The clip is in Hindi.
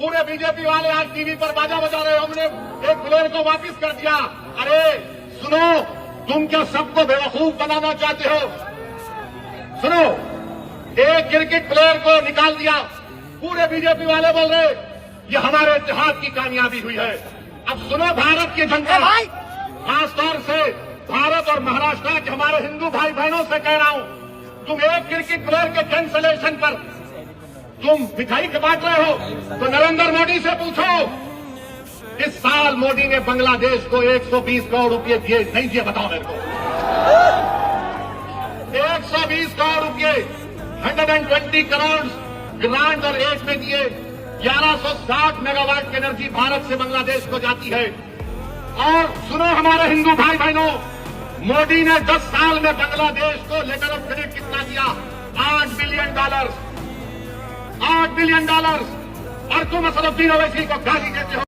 पूरे बीजेपी वाले आज टीवी पर बाजा बजा रहे, हमने एक प्लेयर को वापस कर दिया। अरे सुनो, तुम क्या सबको बेवकूफ बनाना चाहते हो? सुनो, एक क्रिकेट प्लेयर को निकाल दिया, पूरे बीजेपी वाले बोल रहे ये हमारे इतिहास की कामयाबी हुई है। अब सुनो भारत की जनता, खासतौर से भारत और महाराष्ट्र के हमारे हिंदू भाई बहनों से कह रहा हूं, तुम एक क्रिकेट प्लेयर के कैंसलेशन पर तुम मिठाई बांट रहे हो, तो नरेंद्र मोदी से पूछो, इस साल मोदी ने बांग्लादेश को 120 करोड़ रुपए दिए नहीं दिए? बताओ मेरे को। 120 करोड़ रुपए, 120 करोड़ ग्रांट और एड में दिए। 1160 मेगावाट की एनर्जी भारत से बांग्लादेश को जाती है। और सुनो हमारे हिंदू भाई बहनों, मोदी ने 10 साल में बांग्लादेश को लेटर ऑफ क्रेडिट कितना दिया? $8 बिलियन। $8 बिलियन। और तुम असदुद्दीन ओवैसी को गाली देते हो।